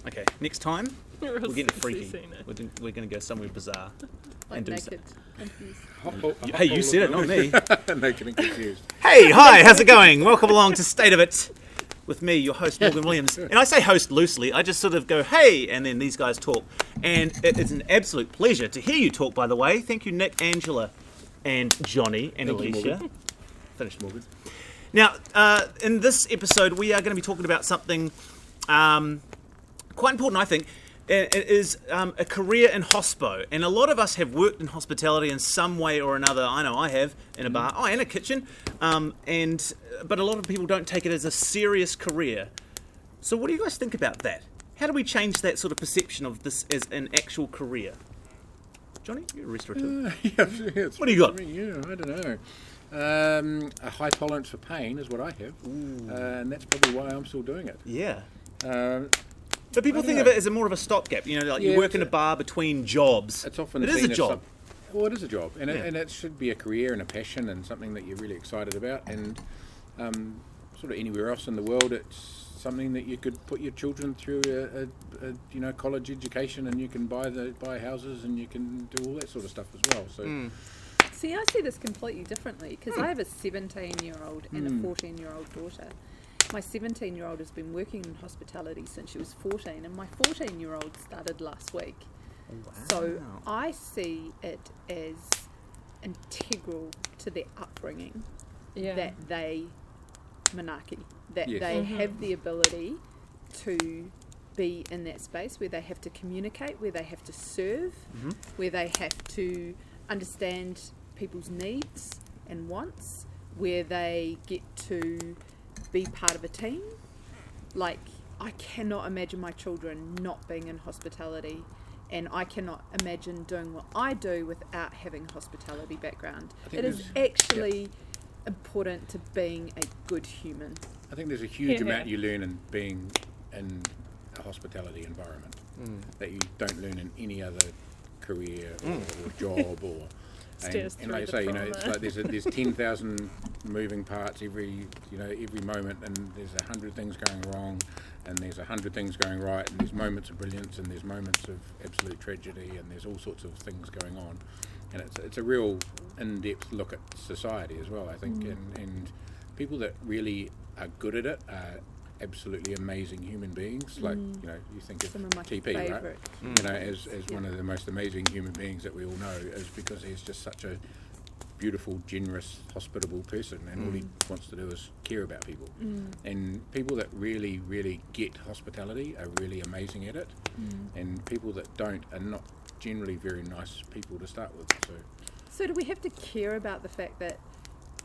Okay, next time we're getting freaky. We're going to go somewhere bizarre and do naked. Hey, you said it, not me. Naked and confused. Hey, hi, how's it going? Welcome along to State of It with me, your host, Morgan Williams. And I say host loosely. I just sort of go, hey, and then these guys talk. And it is an absolute pleasure to hear you talk, by the way. Thank you, Nick, Angela, and Jonny, and Aliesha. Finish, Morgan. Now, in this episode, we are going to be talking about something quite important, I think. It is a career in hospo, and a lot of us have worked in hospitality in some way or another. I know I have, in a bar, and a kitchen, but a lot of people don't take it as a serious career. So what do you guys think about that? How do we change that sort of perception of this as an actual career? Jonny, you're a restaurateur. What do you got? I don't know. A high tolerance for pain is what I have, and that's probably why I'm still doing it. Yeah. But people think of it as more of a stopgap. You know, like you work in a bar between jobs. It's often it is a job. Well, it is a job, and it should be a career and a passion and something that you're really excited about. And sort of anywhere else in the world, it's something that you could put your children through a college education, and you can buy houses, and you can do all that sort of stuff as well. So. See, I see this completely differently because I have a 17-year-old and a 14-year-old daughter. My 17-year-old has been working in hospitality since she was 14, and my 14-year-old started last week. Wow. So I see it as integral to their upbringing that they they have the ability to be in that space where they have to communicate, where they have to serve, where they have to understand people's needs and wants, where they get to be part of a team. Like, I cannot imagine my children not being in hospitality, and I cannot imagine doing what I do without having a hospitality background. It is actually important to being a good human. I think there's a huge amount you learn in being in a hospitality environment that you don't learn in any other career or job or. And like I say, it's like there's 10,000 moving parts every moment, and there's 100 things going wrong, and there's 100 things going right, and there's moments of brilliance, and there's moments of absolute tragedy, and there's all sorts of things going on, and it's a real in-depth look at society as well, I think, and people that really are good at it are absolutely amazing human beings. Like you think of TP, favorite. Right? As one of the most amazing human beings that we all know, is because he's just such a beautiful, generous, hospitable person, and all he wants to do is care about people. And people that really, really get hospitality are really amazing at it, and people that don't are not generally very nice people to start with. So do we have to care about the fact that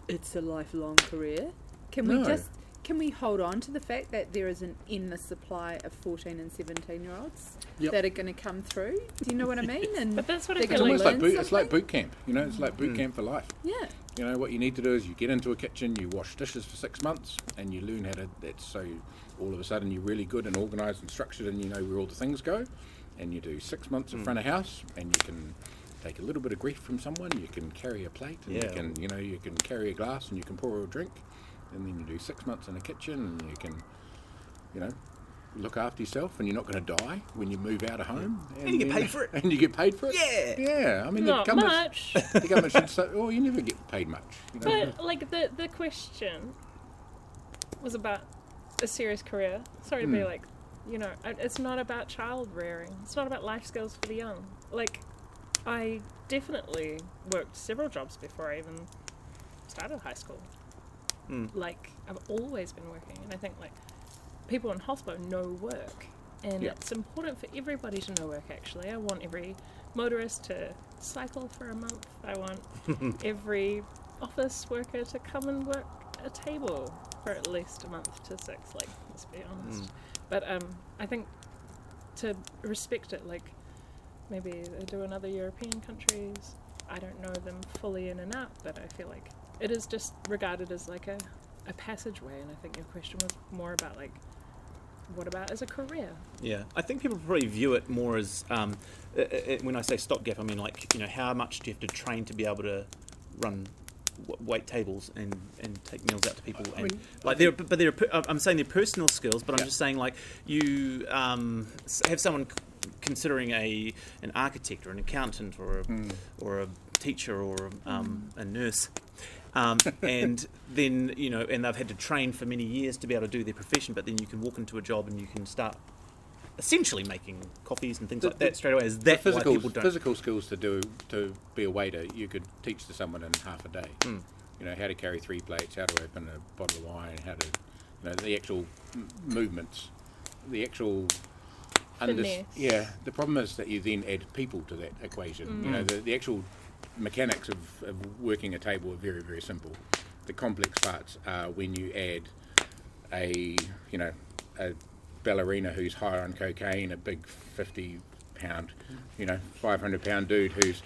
it's a lifelong career? Can we hold on to the fact that there is an endless supply of 14 and 17-year-olds that are going to come through? Do you know what I mean? And but that's what it's almost like it's like boot camp. It's like boot camp for life. Yeah. What you need to do is you get into a kitchen, you wash dishes for 6 months, and you learn how to. So all of a sudden you're really good and organised and structured, and you know where all the things go. And you do 6 months in front of house, and you can take a little bit of grief from someone. You can carry a plate, and you can carry a glass, and you can pour a drink. And then you do 6 months in the kitchen, and you can, look after yourself, and you're not going to die when you move out of home. And you get paid for it. And you get paid for it. Yeah. I mean, not much. The government should say, you never get paid much. But the question was about a serious career. Sorry to be it's not about child rearing. It's not about life skills for the young. Like, I definitely worked several jobs before I even started high school. Like, I've always been working, and I think people in hospo know work, and it's important for everybody to know work. Actually, I want every motorist to cycle for a month. I want every office worker to come and work a table for at least a month to 6. Let's be honest. But I think to respect it, maybe they do in other European countries. I don't know them fully in and out, but I feel like it is just regarded as a passageway, and I think your question was more about what about as a career? Yeah, I think people probably view it more as when I say stopgap, I mean how much do you have to train to be able to run wait tables and take meals out to people. I'm saying they're personal skills, but I'm just saying like you have someone considering an architect or an accountant or a teacher or a nurse. And then, and they've had to train for many years to be able to do their profession, but then you can walk into a job and you can start essentially making coffees and things like that straight away. Is that why people don't? Physical skills to be a waiter, you could teach to someone in half a day. How to carry 3 plates, how to open a bottle of wine, how to, the actual movements, the actual... the problem is that you then add people to that equation. The actual mechanics of working a table are very, very simple. The complex parts are when you add a ballerina who's high on cocaine, a big 50-pound, 500-pound dude who's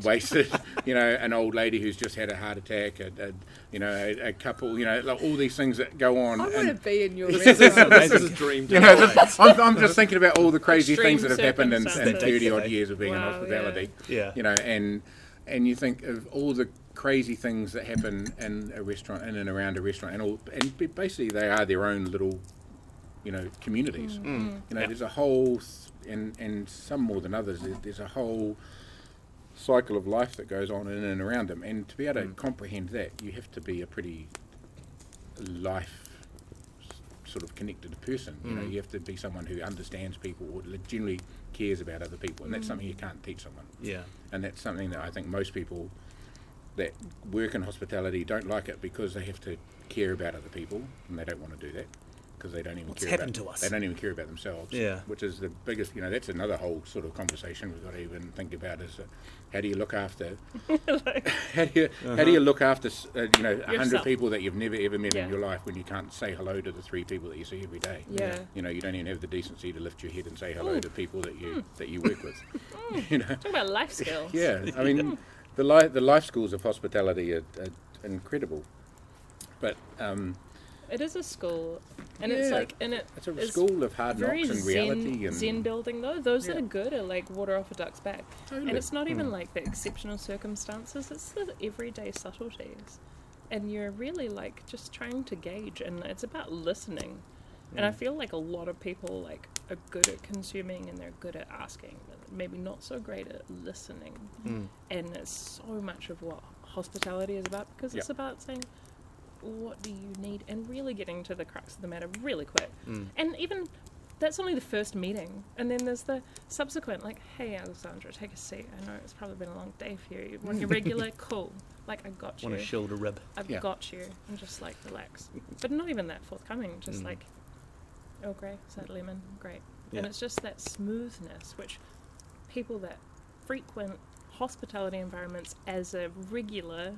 wasted, an old lady who's just had a heart attack, a couple, like all these things that go on. I want to be in your restaurant. This is a dream. I'm just thinking about all the crazy things that have happened in 30-odd years of being in hospitality. And you think of all the crazy things that happen in a restaurant, in and around a restaurant, and basically they are their own little, communities. There's a whole, and some more than others, there's a whole cycle of life that goes on in and around them. And to be able to comprehend that, you have to be a pretty life sort of connected person. You have to be someone who understands people or generally cares about other people, and that's something you can't teach someone. And that's something that I think most people that work in hospitality don't like it because they have to care about other people, and they don't want to do that because they don't even care about to us. They don't even care about themselves. Which is the biggest. That's another whole sort of conversation we've got to even think about is how do you look after how do you look after 100 people that you've never ever met in your life when you can't say hello to the 3 people that you see every day. You don't even have the decency to lift your head and say hello to people that you work with. Talk about life skills. I mean the life skills of hospitality are incredible, but it is a school, and it's like, and it's a school of hard knocks and reality and zen building though. Those that are good are like water off a duck's back, totally. And it's not even like the exceptional circumstances; it's the everyday subtleties, and you're really like just trying to gauge, and it's about listening. And I feel like a lot of people like are good at consuming and they're good at asking, but maybe not so great at listening. And it's so much of what hospitality is about, because it's about saying, what do you need, and really getting to the crux of the matter really quick. And even that's only the first meeting, and then there's the subsequent, like, hey Alessandra, take a seat, I know it's probably been a long day for you, you want your regular? Cool, like, I got you, want a shoulder rub, I've got you, and just like relax. But not even that forthcoming, just like, oh great, is that lemon? Great. And it's just that smoothness which people that frequent hospitality environments as a regular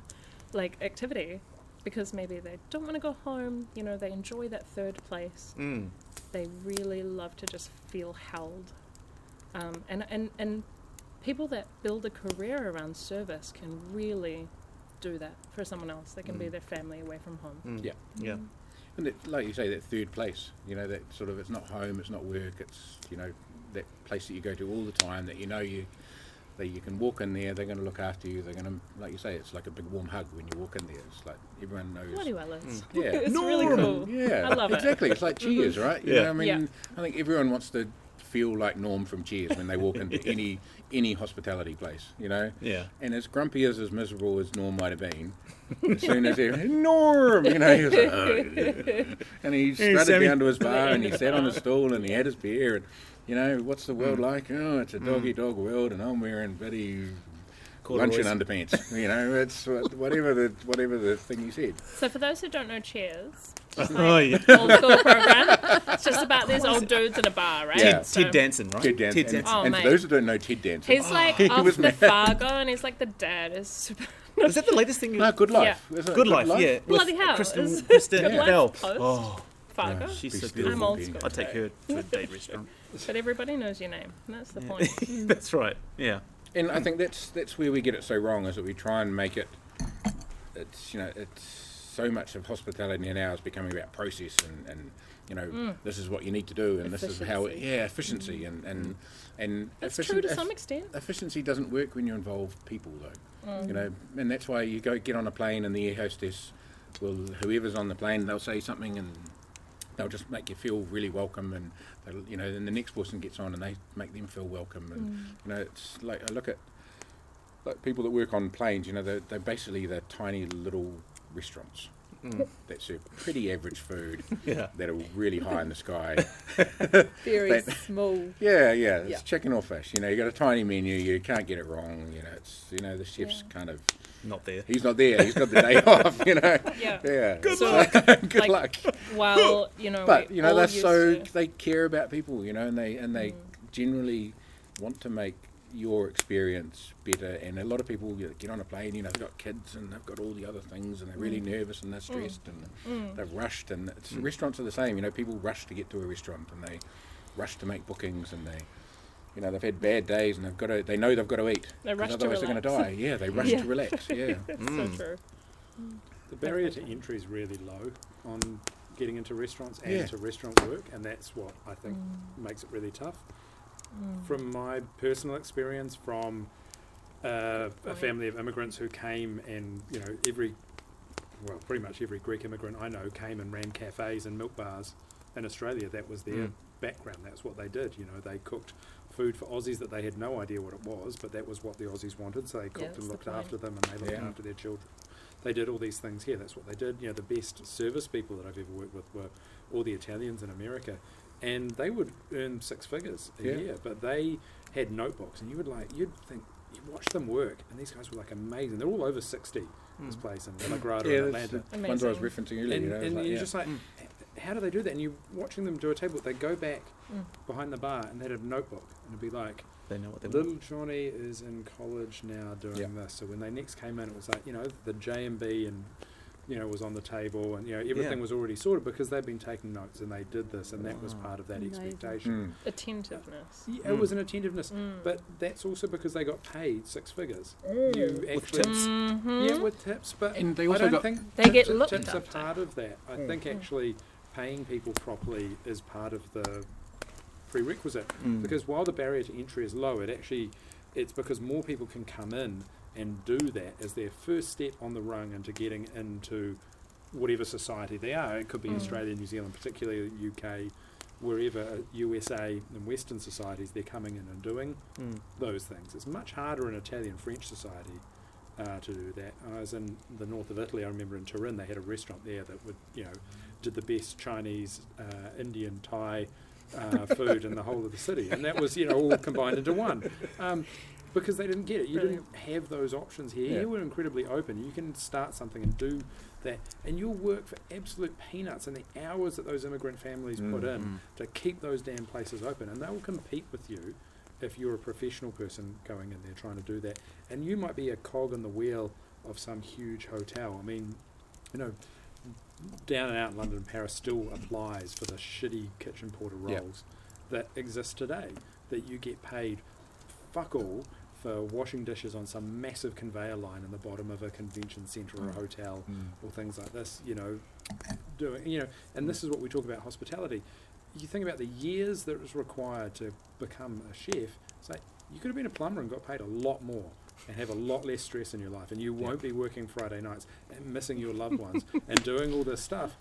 like activity, because maybe they don't want to go home, they enjoy that third place. They really love to just feel held. And people that build a career around service can really do that for someone else. They can be their family away from home. And like you say, that third place, that sort of, it's not home, it's not work, it's, that place that you go to all the time, that that you can walk in there, they're going to look after you, they're going to, like you say, it's like a big warm hug when you walk in there. It's like everyone knows. Bloody well is. It's really cool. I love it. Exactly. It's like Cheers, right? You know what I mean? I think everyone wants to feel like Norm from Cheers when they walk into any hospitality place, And as grumpy as miserable as Norm might have been, as soon as Norm, he was like, oh. And he strutted down to his bar and he sat on a stool and he had his beer and, what's the world like? Oh, it's a dog-eat-dog world, and I'm wearing bloody luncheon underpants. It's whatever the thing he said. So for those who don't know Cheers, old school program, it's just about these old dudes in a bar, right? Ted Danson, right? Ted Danson. And for those who don't know Ted Danson, he's like off the Fargo, and he's like the dad is super... Is that the latest thing? No, Good Life. Yeah. Good Life, yeah. Bloody hell. Kristen Bell. Fargo. She's so I'm beautiful. old school. I'd take her to a date restaurant. But everybody knows your name, and that's the point. That's right, yeah. And I think that's where we get it so wrong, is that we try and make it's so much of hospitality now is becoming about process and this is what you need to do, and this is how efficiency and That's true to some extent. Efficiency doesn't work when you involve people though. And that's why you get on a plane and the air hostess will, whoever's on the plane, they'll say something and they'll just make you feel really welcome, and then the next person gets on and they make them feel welcome, and it's like I look at people that work on planes, they're basically the tiny little restaurants that serve pretty average food that are really high in the sky. Very small. It's chicken or fish. You got a tiny menu, you can't get it wrong. It's the chef's kind of not there. He's not there. He's got the day off. Good so, luck. Good luck. While but they care about people. And they generally want to make your experience better. And a lot of people get on a plane, they've got kids and they've got all the other things, and they're really nervous and they're stressed and they've rushed. And restaurants are the same. People rush to get to a restaurant and they rush to make bookings, and they've had bad days and they know they've got to eat. They rush to otherwise they're going to die. Yeah, they rush to relax. Yeah, so true. The barrier to entry is really low on getting into restaurants and to restaurant work, and that's what I think makes it really tough. From my personal experience, from a family of immigrants who came, and pretty much every Greek immigrant I know came and ran cafes and milk bars in Australia. That was their background. That's what they did. They cooked food for Aussies that they had no idea what it was, but that was what the Aussies wanted, so they cooked and looked after them, and they looked after their children. They did all these things here. That's what they did. The best service people that I've ever worked with were all the Italians in America, and they would earn six figures a year, but they had notebooks, and you'd think, you watch them work, and these guys were amazing. They're all over 60, this place in La Grada in Atlanta. The ones I was referencing earlier. And you're just like, how do they do that? And you're watching them do a table. They go back behind the bar, and they'd have a notebook, and it'd be like, they know what they little Johnny is in college now doing this. So when they next came in, it was like, the J&B and was on the table, and everything was already sorted because they'd been taking notes and they did this, and that was part of that expectation. Attentiveness. It was an attentiveness, but that's also because they got paid six figures. With tips. With tips, but and they also think they get looked tips after. are part of that. I think actually paying people properly is part of the prerequisite, because while the barrier to entry is low, it's because more people can come in and do that as their first step on the rung into getting into whatever society they are. It could be Australia, New Zealand, particularly UK, wherever, USA and Western societies, they're coming in and doing those things. It's much harder in Italian, French society to do that. I was in the north of Italy, I remember in Turin, they had a restaurant there that would, did the best Chinese, Indian, Thai food in the whole of the city. And that was, all combined into one. Because they didn't get it. You didn't have those options here. Here we're incredibly open. You can start something and do that, and you'll work for absolute peanuts, and the hours that those immigrant families put in to keep those damn places open, and they will compete with you if you're a professional person going in there trying to do that. And you might be a cog in the wheel of some huge hotel. I mean, down and out in London and Paris still applies for the shitty kitchen porter roles that exist today, that you get paid fuck all for washing dishes on some massive conveyor line in the bottom of a convention centre or a hotel or things like this, doing, and this is what we talk about hospitality. You think about the years that was required to become a chef. It's like, you could have been a plumber and got paid a lot more and have a lot less stress in your life, and you won't be working Friday nights and missing your loved ones and doing all this stuff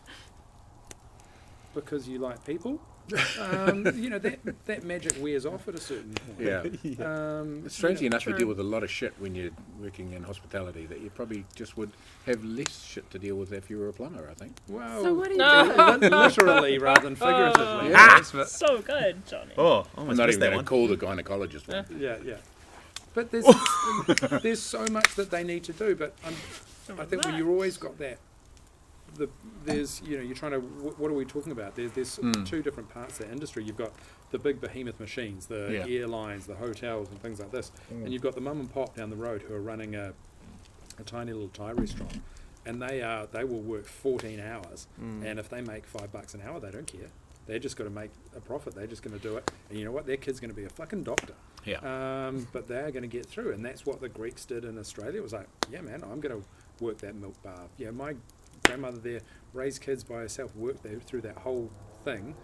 because you like people. That magic wears off at a certain point. Strangely enough, you deal with a lot of shit when you're working in hospitality that you probably just would have less shit to deal with if you were a plumber, I think. Well, so what do you do? literally rather than figuratively. So good, Johnny. Oh, I'm not even going to call the gynecologist one. Yeah. But there's so much that they need to do. But I think when you've always got that. There's you're trying to what are we talking about? There's two different parts of the industry. You've got the big behemoth machines, the airlines, the hotels, and things like this, and you've got the mum and pop down the road who are running a tiny little Thai restaurant, and they will work 14 hours, and if they make $5 an hour, they don't care. They're just going to make a profit. They're just going to do it, and you know what? Their kid's going to be a fucking doctor. But they're going to get through, and that's what the Greeks did in Australia. It was like, yeah, man, I'm going to work that milk bar. Yeah, my grandmother there, raised kids by herself, worked there through that whole thing.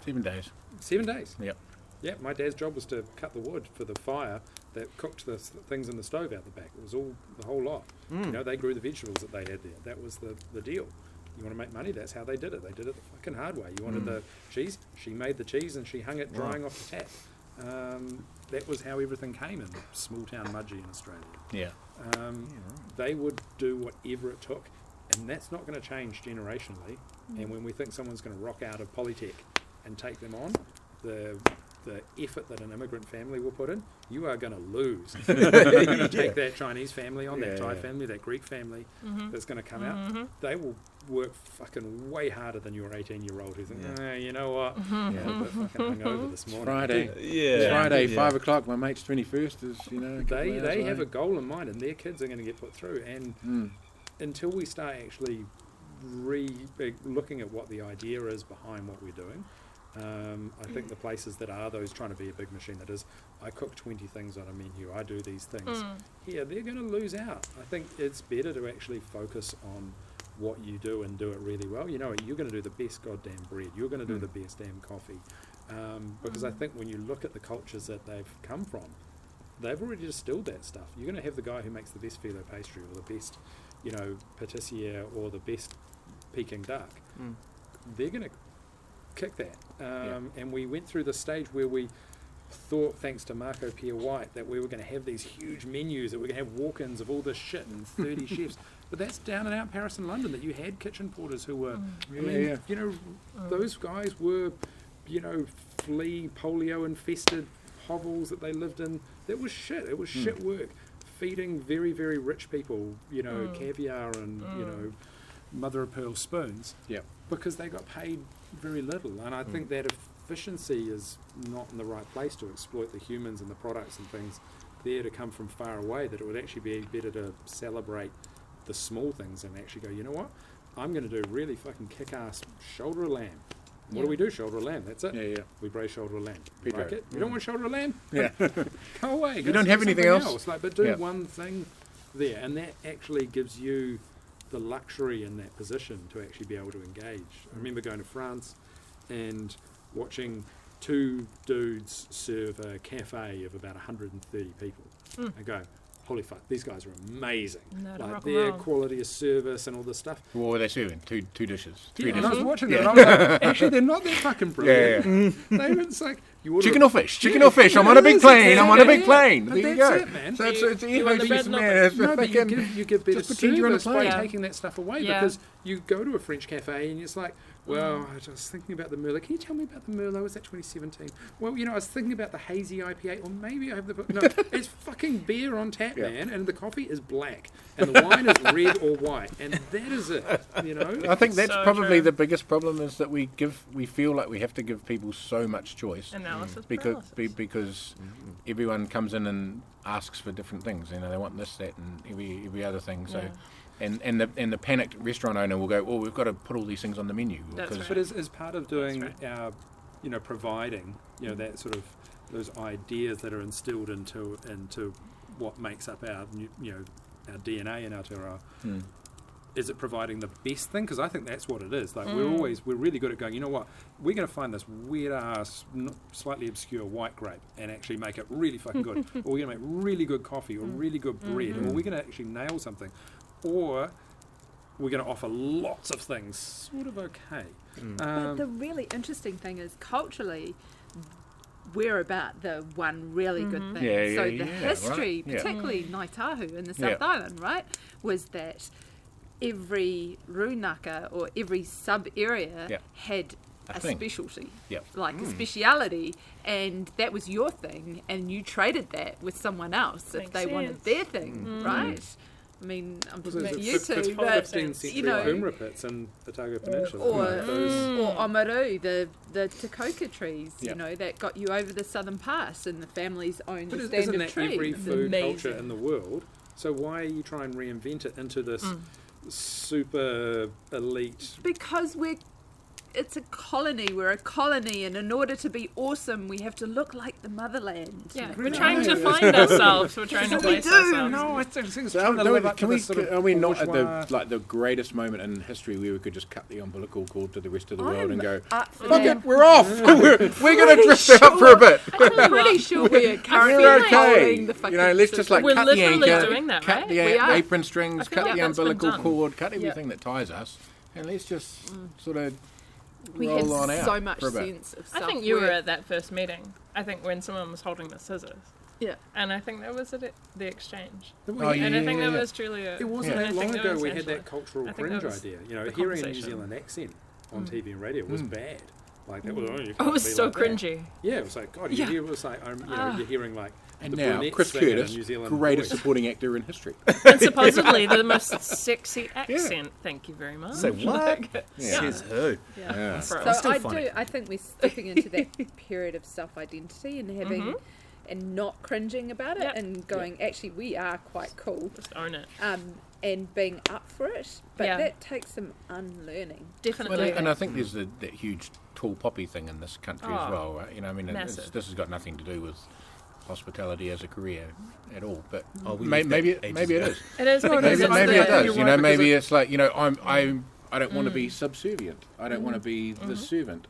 7 days. 7 days. Yep. Yeah, my dad's job was to cut the wood for the fire that cooked the things in the stove out the back. It was all the whole lot. You know, they grew the vegetables that they had there. That was the deal. You want to make money? That's how they did it. They did it the fucking hard way. You wanted the cheese? She made the cheese and she hung it drying off the tap. That was how everything came in small town Mudgee in Australia. Yeah. They would do whatever it took, and that's not going to change generationally. And when we think someone's going to rock out of Polytech and take them on, the effort that an immigrant family will put in, you are going to lose. You're going to take that Chinese family on, that Thai family, that Greek family that's going to come out. They will work fucking way harder than your 18-year-old who's thinking, you know what, I'm a bit fucking hungover this morning. Friday, 5 o'clock, my mate's 21st is, you know. They have a goal in mind, and their kids are going to get put through. And until we start actually looking at what the idea is behind what we're doing, I think the places that are those trying to be a big machine, that is, I cook 20 things on a menu, I do these things, they're going to lose out. I think it's better to actually focus on what you do and do it really well. You know, you're going to do the best goddamn bread, you're going to do the best damn coffee, because I think when you look at the cultures that they've come from, they've already distilled that stuff. You're going to have the guy who makes the best phyllo pastry, or the best, you know, patissier, or the best Peking duck. They're going to kick that. And we went through the stage where we thought, thanks to Marco Pierre White, that we were going to have these huge menus, that we were going to have walk-ins of all this shit and 30 chefs. But that's down and out Paris and London, that you had kitchen porters who were, you know, those guys were, you know, flea, polio infested hovels that they lived in. That was shit. It was shit work. Feeding very, very rich people, you know, caviar and, you know, mother of pearl spoons. Because they got paid very little. And I think that efficiency is not in the right place to exploit the humans and the products and things there to come from far away, that it would actually be better to celebrate the small things and actually go, you know what, I'm going to do really fucking kick-ass shoulder of lamb. What do we do? Shoulder of lamb, that's it. We braise shoulder of lamb. You like it? You don't want shoulder of lamb? Go away. You don't have anything else? Like, but do one thing there, and that actually gives you the luxury in that position to actually be able to engage. I remember going to France and watching two dudes serve a cafe of about 130 people and go, holy fuck, these guys are amazing. Like their quality of service and all this stuff. What were they serving? Two dishes? Three dishes? And I was watching them and I was like, actually they're not that fucking brilliant. They were just like, chicken or fish? Chicken or fish? I'm on a big plane. I'm on a big plane. But there you go. It, man. So it's you give better service by taking that stuff away, because you go to a French cafe and it's like, well, I was thinking about the Merlot. Can you tell me about the Merlot? Was that 2017? Well, you know, I was thinking about the hazy IPA, or maybe I have the... No, it's fucking beer on tap, man, and the coffee is black, and the wine is red or white, and that is it, you know? I think that's so probably the biggest problem, is that we feel like we have to give people so much choice. Because everyone comes in and asks for different things. You know, they want this, that, and every other thing. So... And the panicked restaurant owner will go, well, we've got to put all these things on the menu. But as part of doing our, you know, providing, you know, that sort of those ideas that are instilled into what makes up our, you know, our DNA and our terroir, is it providing the best thing? Because I think that's what it is. Like we're really good at going, you know what, we're going to find this weird ass, slightly obscure white grape and actually make it really fucking good. Or we're going to make really good coffee or really good bread, or we're going to actually nail something. Or we're going to offer lots of things sort of okay. But the really interesting thing is, culturally, we're about the one really good thing. The history, particularly Ngāi Tahu in the South Island, right, was that every rūnaka or every sub-area had a specialty, like a speciality, and that was your thing, and you traded that with someone else if they wanted their thing, right? I mean, I'm talking about you two, but 15th century you know, umra pits in the Otago Peninsula, or omaru, the Takoka trees, you know, that got you over the Southern Pass, and the families owned the stand of trees. Isn't that every food culture in the world? So why are you trying to reinvent it into this super elite? Because it's a colony. We're a colony, and in order to be awesome, we have to look like the motherland. Yeah, we're trying to find ourselves. We're trying to place ourselves. No, it's are we not at the greatest moment in history where we could just cut the umbilical cord to the rest of the world and go, fuck it, we're off. we're going to drift out for a bit. I'm pretty sure we're currently We're okay. holding the fucking Let's just We're cut the literally anchor, doing that, cut right? the We are. apron strings, I feel cut like the that's been umbilical done. cord, cut everything that ties us, and let's just sort of We roll on have out so much for a bit. sense of I self-worth. think you were at that first meeting. I think when someone was holding the scissors. Yeah. And I think that was at the exchange. Oh, yeah, And I think yeah, that yeah. was truly a... It wasn't and I that long think ago was we had actually- that cultural I think cringe that was idea. the Hearing a New conversation. Zealand accent on TV and radio was bad. Like that was you Oh, can't it was be so like that. cringy. Yeah, it was like God. Yeah. It was like you're hearing like And the now, brunettes Chris singing in a Curtis, New Zealand greatest voice. supporting actor in history. And supposedly the most sexy accent. Thank you very much. Say what? Yeah. Says who? Yeah. For So us. still I funny. do. I think we're stepping into that period of self-identity and having, and not cringing about it, Yep. and going, actually, we are quite cool, Just own it. and being up for it. But Yeah. that takes some unlearning. Definitely. And I think there's that huge tall poppy thing in this country as Oh, well, right? You know, I mean, massive. this has got nothing to do with hospitality as a career at all. But Oh, we maybe used that maybe it is. It is because Maybe, it's maybe the, it does. you're You know, right, maybe because it's like, you know, I don't want to be subservient. I don't want to be the servant.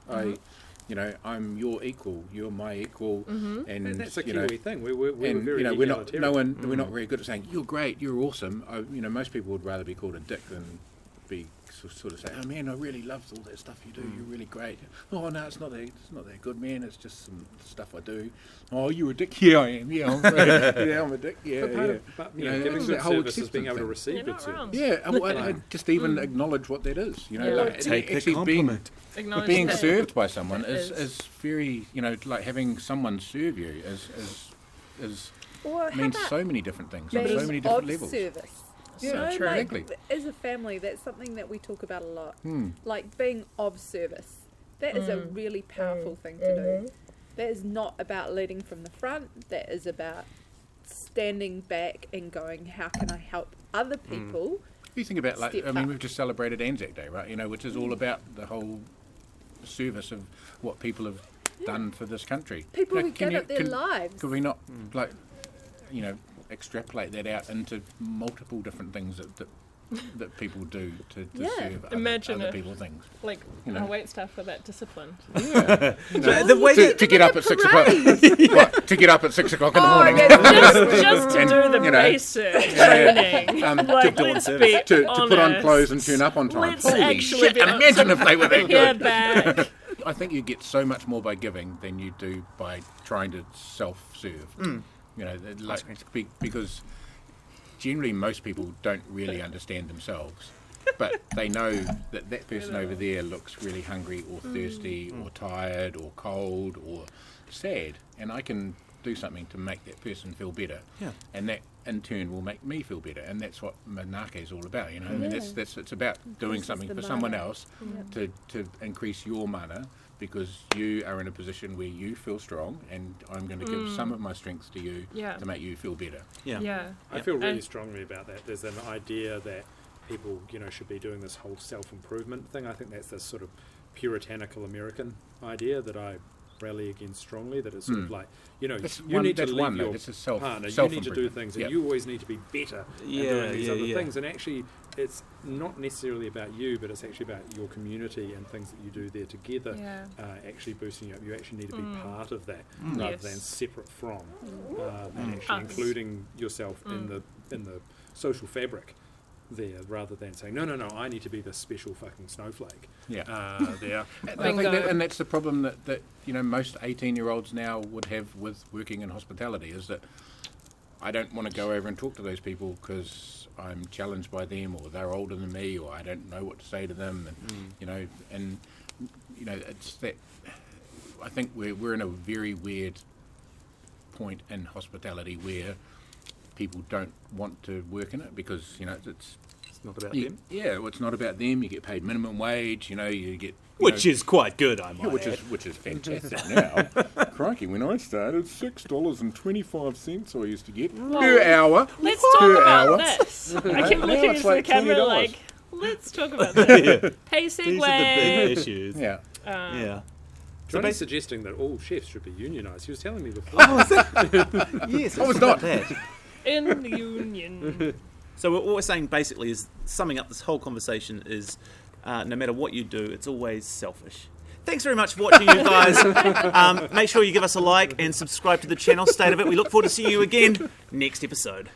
I'm your equal. You're my equal. And And that's a you know, Kiwi thing. We're and very we're not egalitarian. we're not very good at saying you're great, you're awesome. Most people would rather be called a dick than be sort of say, oh man, I really love all that stuff you do. You're really great. Oh no, it's not that good, man. It's just some stuff I do. Oh, you're a dick. Yeah, I am. Yeah, I'm a dick. Yeah, But You know, giving it's good that whole service is being acceptance able to thing. receive You're good not service. wrong. Yeah, I just even acknowledge what that is. You know, like, Take the actually compliment. Acknowledge being that served by someone it is very, like having someone serve you is Or how means about so many different things on being so many different of levels. service? Yeah, You know, true. like, Exactly. as a family, that's something that we talk about a lot. Hmm. Like being of service. That is a really powerful thing to do. That is not about leading from the front. That is about standing back and going, how can I help other people? You think about Step up. we've just celebrated Anzac Day, right? You know, which is all about the whole service of what people have done for this country. People You know, who gave up their lives. Could we not extrapolate that out into multiple different things that people do to Yeah. serve Imagine other if- people things? like You know. our wait staff were that disciplined. Yeah. The way that to get up at 6 o'clock. What, to get up at 6 o'clock in the morning. just to And, do the you know, basic training. to Let's be to put on honest. clothes and turn up on time. Let's Holy actually shit, be imagine if they were that Yeah, good. back. I think you get so much more by giving than you do by trying to self-serve. Because generally most people don't really understand themselves, but they know that person over there looks really hungry or thirsty or tired or cold or sad, and I can do something to make that person feel better. Yeah. And that in turn will make me feel better, and that's what Manake is all about. I mean, it's about doing Increases something the for someone mana. else to increase your mana, because you are in a position where you feel strong, and I'm going to give some of my strengths to you to make you feel better. Yeah. I feel really And- strongly about that. There's an idea that people, should be doing this whole self-improvement thing. I think that's this sort of puritanical American idea that I rally against strongly. That it's sort of like, you need to leave your That's a partner. You need to do self-improvement. things, Yeah. and you always need to be better at doing these other yeah. things. And actually, it's not necessarily about you, but it's actually about your community and things that you do there together. Yeah. Actually boosting you up. You actually need to be part of that rather Yes. than separate from, and actually Us. including yourself in the social fabric there, rather than saying no, I need to be this special fucking snowflake. Yeah. There. I think and that's the problem that most 18-year-olds now would have with working in hospitality, is that I don't want to go over and talk to those people because I'm challenged by them, or they're older than me, or I don't know what to say to them, and it's that. I think we're in a very weird point in hospitality where people don't want to work in it because it's not about them. Yeah, well, it's not about them. You get paid minimum wage. You get Which is quite good, I might which add. is fantastic now. Crikey, when I started, $6.25 I used to get per hour. Let's per talk hour. about this. I keep Now looking it's into like the camera $20. like, Let's talk about that. Yeah. Hey, These are the big segue. issues. Yeah. Yeah. Johnny's suggesting that all chefs should be unionised. He was telling me before. Yes, I was not. that. In the union. So what we're saying basically is, summing up this whole conversation is, no matter what you do, it's always selfish. Thanks very much for watching, you guys. Make sure you give us a like and subscribe to the channel, State of It. We look forward to seeing you again next episode.